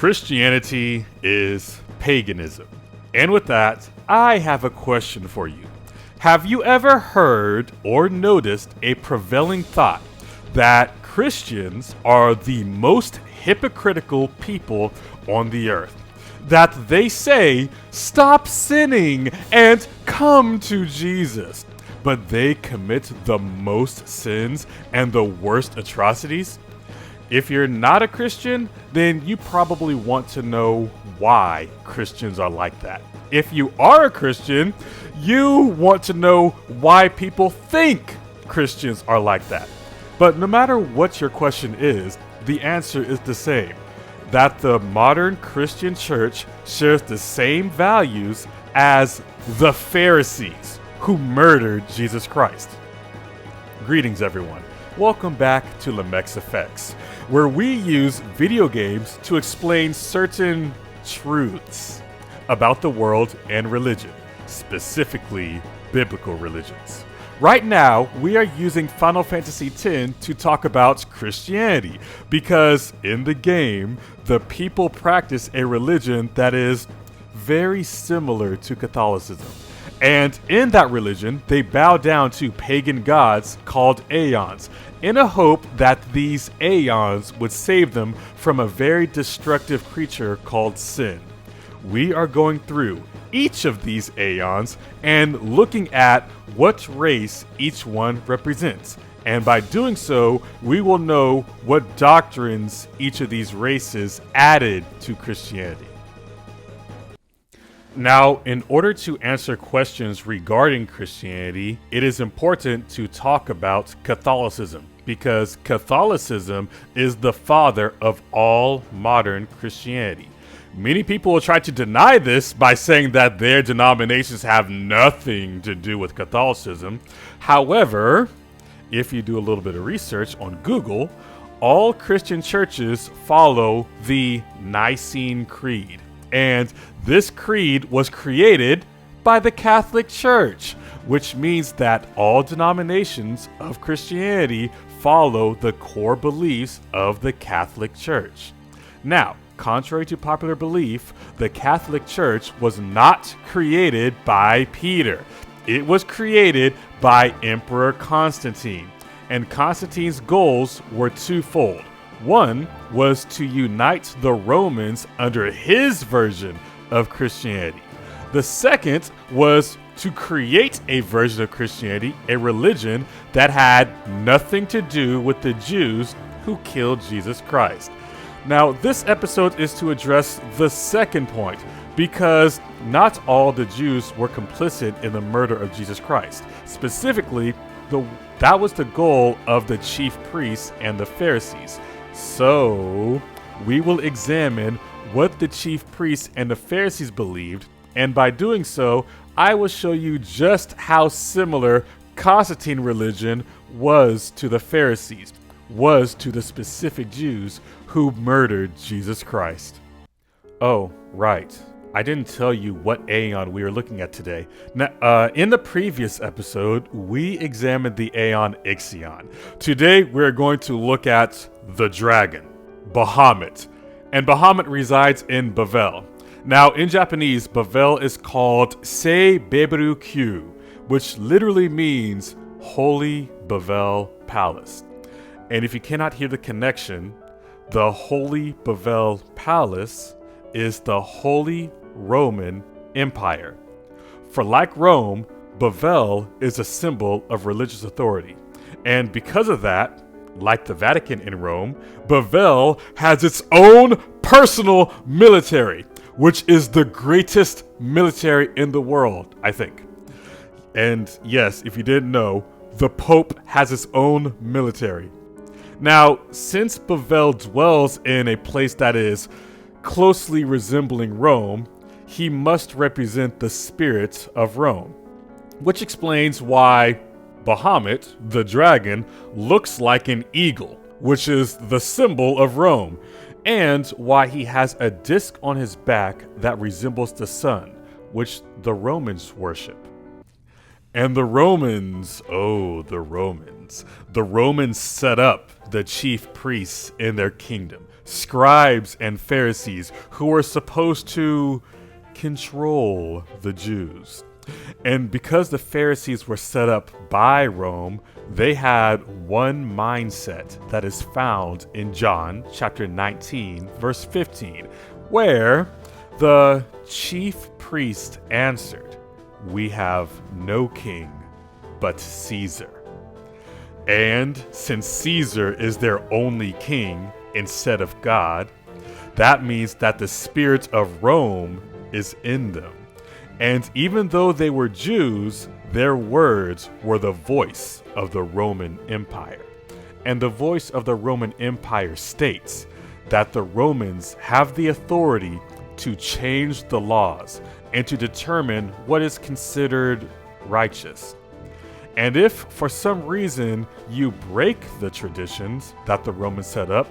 Christianity is paganism. And with that, I have a question for you. Have you ever heard or noticed a prevailing thought that Christians are the most hypocritical people on the earth? That they say, stop sinning and come to Jesus, but they commit the most sins and the worst atrocities? If you're not a Christian, then you probably want to know why Christians are like that. If you are a Christian, you want to know why people think Christians are like that. But no matter what your question is, the answer is the same. That the modern Christian church shares the same values as the Pharisees who murdered Jesus Christ. Greetings, everyone. Welcome back to Lemex Effects, where we use video games to explain certain truths about the world and religion, specifically biblical religions. Right now, we are using Final Fantasy X to talk about Christianity, because in the game, the people practice a religion that is very similar to Catholicism. And in that religion, they bow down to pagan gods called Aeons, in a hope that these Aeons would save them from a very destructive creature called sin. We are going through each of these Aeons and looking at what race each one represents. And by doing so, we will know what doctrines each of these races added to Christianity. Now, in order to answer questions regarding Christianity, it is important to talk about Catholicism, because Catholicism is the father of all modern Christianity. Many people will try to deny this by saying that their denominations have nothing to do with Catholicism. However, if you do a little bit of research on Google, all Christian churches follow the Nicene Creed. And this creed was created by the Catholic Church, which means that all denominations of Christianity follow the core beliefs of the Catholic Church. Now, contrary to popular belief, the Catholic Church was not created by Peter. It was created by Emperor Constantine, and Constantine's goals were twofold. One was to unite the Romans under his version of Christianity. The second was to create a version of Christianity, a religion that had nothing to do with the Jews who killed Jesus Christ. Now, this episode is to address the second point, because not all the Jews were complicit in the murder of Jesus Christ. Specifically, that was the goal of the chief priests and the Pharisees. So, we will examine what the chief priests and the Pharisees believed, and by doing so, I will show you just how similar Constantine religion was to the Pharisees, was to the specific Jews who murdered Jesus Christ. Oh, right. I didn't tell you what Aeon we are looking at today. Now, in the previous episode, we examined the Aeon Ixion. Today, we're going to look at the dragon, Bahamut. And Bahamut resides in Bavel. Now, in Japanese, Bavel is called Sei Beberu Kyu, which literally means Holy Bavel Palace. And if you cannot hear the connection, the Holy Bavel Palace is the Holy Roman Empire. For like Rome, Bavel is a symbol of religious authority. And because of that, like the Vatican in Rome, Bavel has its own personal military, which is the greatest military in the world, I think. And yes, if you didn't know, the Pope has his own military. Now, since Bavel dwells in a place that is closely resembling Rome, he must represent the spirit of Rome, which explains why Bahamut, the dragon, looks like an eagle, which is the symbol of Rome, and why he has a disc on his back that resembles the sun, which the Romans worship. And the Romans, traditions. The Romans set up the chief priests in their kingdom, scribes and Pharisees, who were supposed to control the Jews. And because the Pharisees were set up by Rome, they had one mindset that is found in John chapter 19, verse 15, where the chief priest answered, "We have no king but Caesar." And since Caesar is their only king instead of God, that means that the spirit of Rome is in them. And even though they were Jews, their words were the voice of the Roman Empire. And the voice of the Roman Empire states that the Romans have the authority to change the laws and to determine what is considered righteous. And if for some reason you break the traditions that the Romans set up,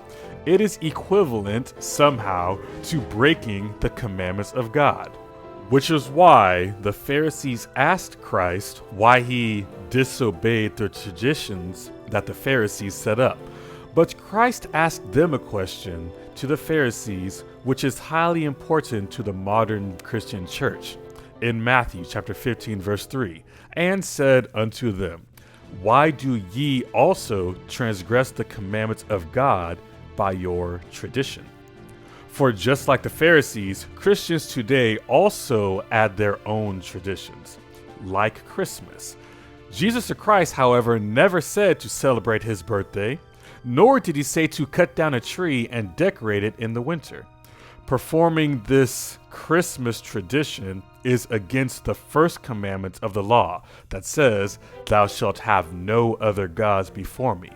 it is equivalent somehow to breaking the commandments of God. Which is why the Pharisees asked Christ why he disobeyed the traditions that the Pharisees set up. But Christ asked them a question to the Pharisees, which is highly important to the modern Christian church, in Matthew chapter 15, verse 3, and said unto them, "Why do ye also transgress the commandments of God by your tradition?" For just like the Pharisees, Christians today also add their own traditions, like Christmas. Jesus Christ, however, never said to celebrate his birthday, nor did he say to cut down a tree and decorate it in the winter. Performing this Christmas tradition is against the first commandment of the law that says, "Thou shalt have no other gods before me."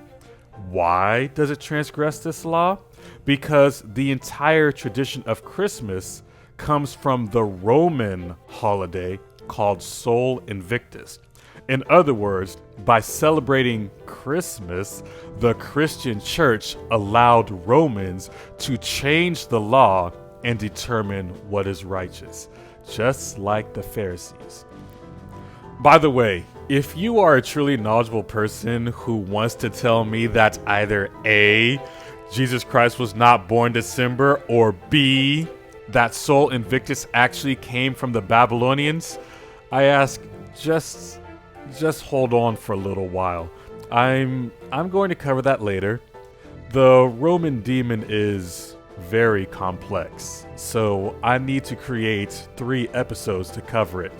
Why does it transgress this law? Because the entire tradition of Christmas comes from the Roman holiday called Sol Invictus. In other words, by celebrating Christmas, the Christian church allowed Romans to change the law and determine what is righteous, just like the Pharisees. By the way, if you are a truly knowledgeable person who wants to tell me that either A, Jesus Christ was not born December, or B, that Sol Invictus actually came from the Babylonians, I ask, just hold on for a little while. I'm going to cover that later. The Roman demon is very complex, so I need to create 3 episodes to cover it,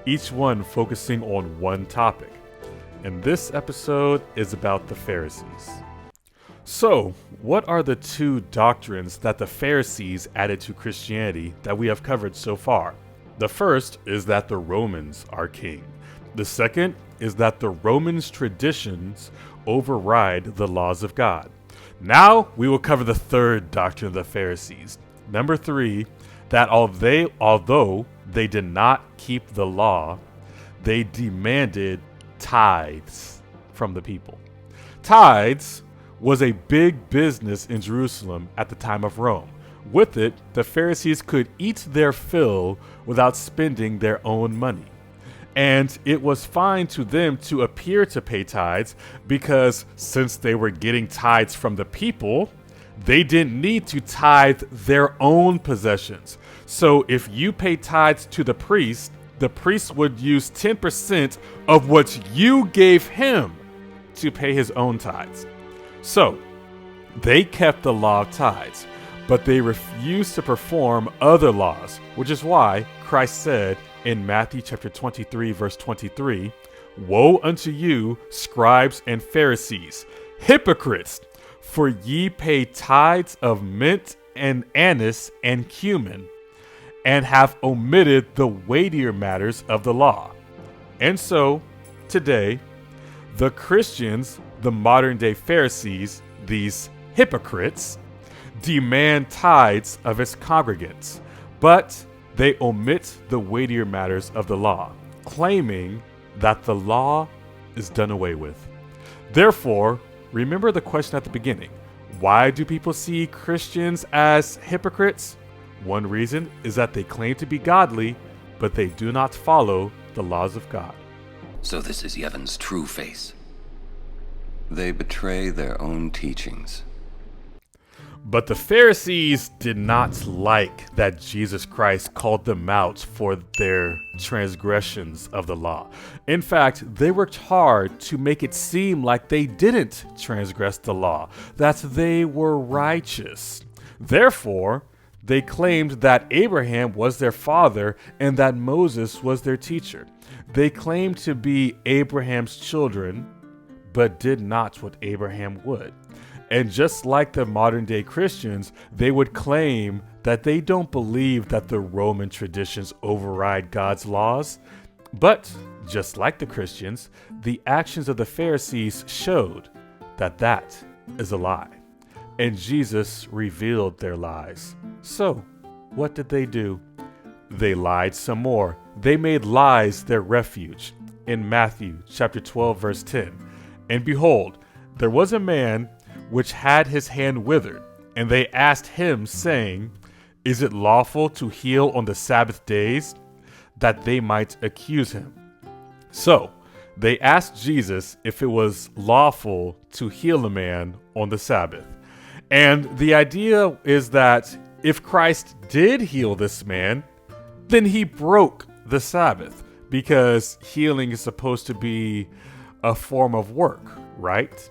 each one focusing on one topic. And this episode is about the Pharisees. So, what are the 2 doctrines that the Pharisees added to Christianity that we have covered so far? The first is that the Romans are king. The second is that the Romans' traditions override the laws of God. Now we will cover the third doctrine of the Pharisees. Number 3, that although they did not keep the law, they demanded tithes from the people. Tithes was a big business in Jerusalem at the time of Rome. With it, the Pharisees could eat their fill without spending their own money. And it was fine to them to appear to pay tithes because since they were getting tithes from the people, they didn't need to tithe their own possessions. So if you pay tithes to the priest would use 10% of what you gave him to pay his own tithes. So they kept the law of tithes, but they refused to perform other laws, which is why Christ said in Matthew chapter 23, verse 23, "Woe unto you, scribes and Pharisees, hypocrites! For ye pay tithes of mint and anise and cumin, and have omitted the weightier matters of the law." And so, today, the Christians, the modern day Pharisees, these hypocrites, demand tithes of its congregants, but they omit the weightier matters of the law, claiming that the law is done away with. Therefore, remember the question at the beginning. Why do people see Christians as hypocrites? One reason is that they claim to be godly, but they do not follow the laws of God. So this is Yevon's true face. They betray their own teachings. But the Pharisees did not like that Jesus Christ called them out for their transgressions of the law. In fact, they worked hard to make it seem like they didn't transgress the law, that they were righteous. Therefore, they claimed that Abraham was their father and that Moses was their teacher. They claimed to be Abraham's children, but did not what Abraham would. And just like the modern day Christians, they would claim that they don't believe that the Roman traditions override God's laws. But just like the Christians, the actions of the Pharisees showed that that is a lie. And Jesus revealed their lies. So, what did they do? They lied some more. They made lies their refuge. In Matthew chapter 12, verse 10. And behold, there was a man which had his hand withered, and they asked him, saying, Is it lawful to heal on the Sabbath days? That they might accuse him. So, they asked Jesus if it was lawful to heal a man on the Sabbath. And the idea is that if Christ did heal this man, then he broke the Sabbath, because healing is supposed to be a form of work, right?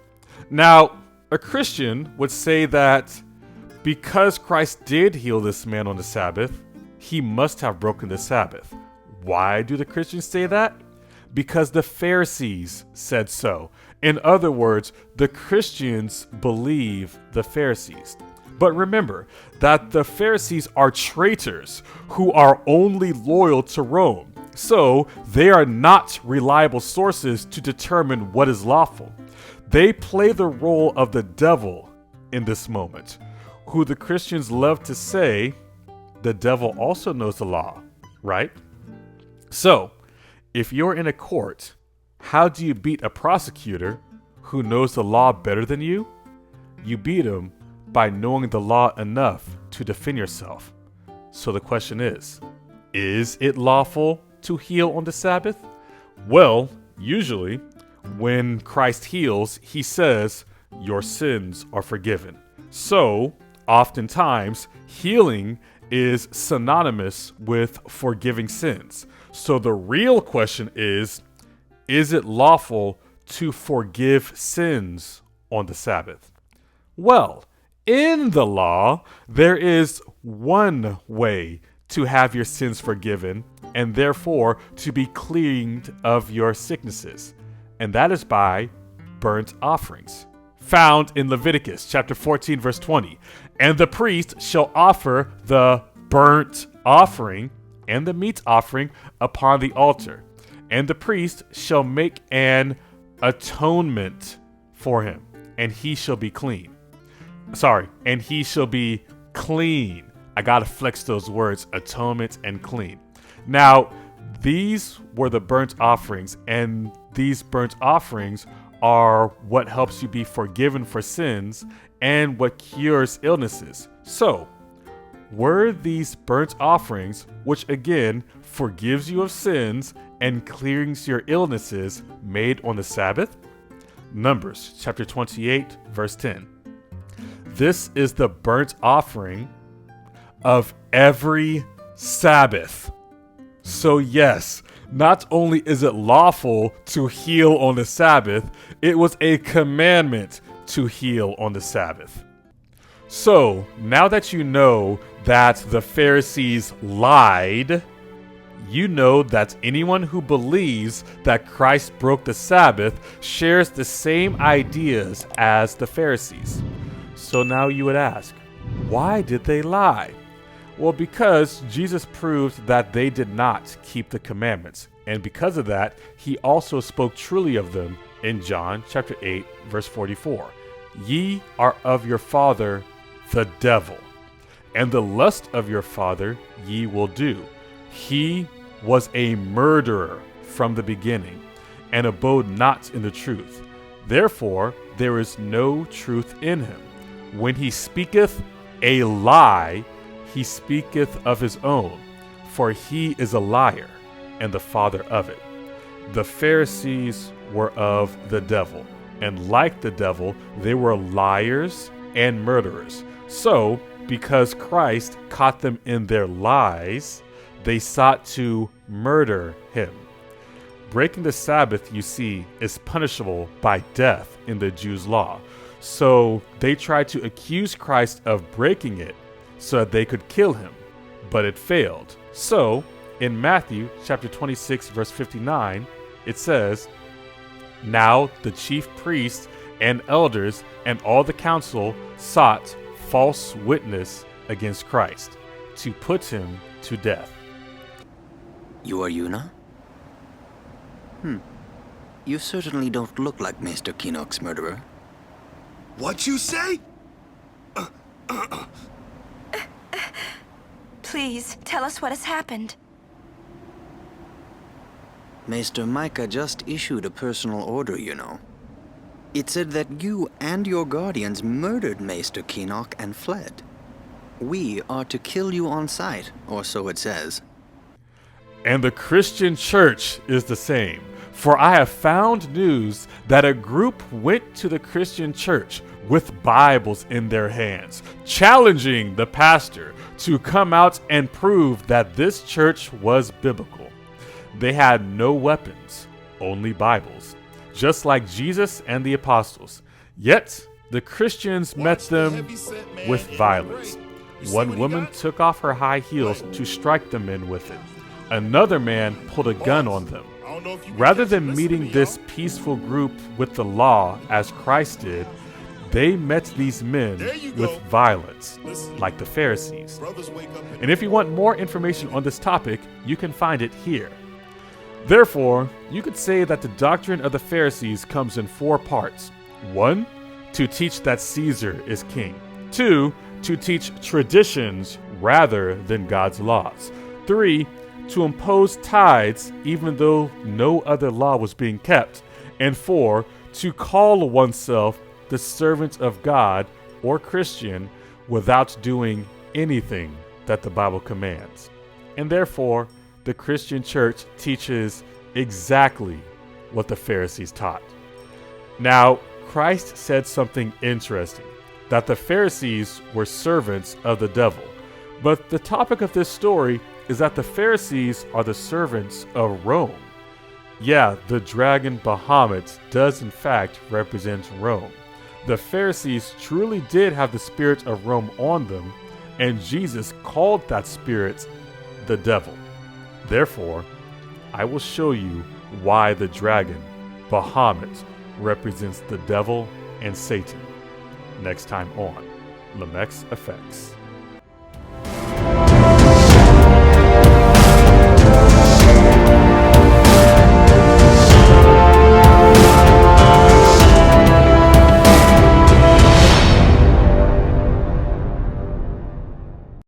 Now, a Christian would say that because Christ did heal this man on the Sabbath, he must have broken the Sabbath. Why do the Christians say that? Because the Pharisees said so. In other words, the Christians believe the Pharisees. But remember that the Pharisees are traitors who are only loyal to Rome. So they are not reliable sources to determine what is lawful. They play the role of the devil in this moment, who the Christians love to say, the devil also knows the law, right? So, if you're in a court, how do you beat a prosecutor who knows the law better than you? You beat him by knowing the law enough to defend yourself. So the question is it lawful to heal on the Sabbath? Well, usually, when Christ heals, he says, your sins are forgiven. So, oftentimes, healing is synonymous with forgiving sins. So the real question is it lawful to forgive sins on the Sabbath? Well, in the law, there is one way to have your sins forgiven and therefore to be cleaned of your sicknesses. And that is by burnt offerings, found in Leviticus chapter 14, verse 20. And the priest shall offer the burnt offering and the meat offering upon the altar. And the priest shall make an atonement for him, and he shall be clean. And he shall be clean. I gotta flex those words, atonement and clean. Now, these were the burnt offerings, and these burnt offerings are what helps you be forgiven for sins and what cures illnesses. So, were these burnt offerings, which again forgives you of sins and clears your illnesses, made on the Sabbath? Numbers chapter 28, verse 10. This is the burnt offering of every Sabbath. So yes, not only is it lawful to heal on the Sabbath, it was a commandment to heal on the Sabbath. So, now that you know that the Pharisees lied, you know that anyone who believes that Christ broke the Sabbath shares the same ideas as the Pharisees. So now you would ask, why did they lie? Well, because Jesus proved that they did not keep the commandments. And because of that, he also spoke truly of them in John chapter 8, verse 44. Ye are of your father, the devil, and the lust of your father ye will do. He was a murderer from the beginning, and abode not in the truth. Therefore there is no truth in him. When he speaketh a lie, he speaketh of his own, for he is a liar, and the father of it. The Pharisees were of the devil, and like the devil, they were liars and murderers. So, because Christ caught them in their lies, they sought to murder him. Breaking the Sabbath, you see, is punishable by death in the Jews' law. So they tried to accuse Christ of breaking it so that they could kill him, but it failed. So in Matthew chapter 26, verse 59, it says, "Now the chief priests and elders and all the council sought false witness against Christ to put him to death." You are Yuna? You certainly don't look like Maester Keenock's murderer. What you say? Please, tell us what has happened. Maester Micah just issued a personal order, you know. It said that you and your guardians murdered Maester Keenock and fled. We are to kill you on sight, or so it says. And the Christian church is the same. For I have found news that a group went to the Christian church with Bibles in their hands, challenging the pastor to come out and prove that this church was biblical. They had no weapons, only Bibles, just like Jesus and the apostles. Yet the Christians met them with violence. One woman took off her high heels to strike the men with it. Another man pulled a gun on them. Rather than meeting this peaceful group with the law as Christ did, they met these men with violence, like the Pharisees. And if you want more information on this topic, you can find it here. Therefore, you could say that the doctrine of the Pharisees comes in 4 parts. 1, to teach that Caesar is king. 2, to teach traditions rather than God's laws. 3, to impose tithes even though no other law was being kept. And 4, to call oneself the servant of God or Christian without doing anything that the Bible commands. And therefore, the Christian church teaches exactly what the Pharisees taught. Now, Christ said something interesting, that the Pharisees were servants of the devil. But the topic of this story is that the Pharisees are the servants of Rome. Yeah, the dragon Bahamut does in fact represent Rome. The Pharisees truly did have the spirit of Rome on them, and Jesus called that spirit the devil. Therefore, I will show you why the dragon Bahamut represents the devil and Satan next time on Lamech's Effects.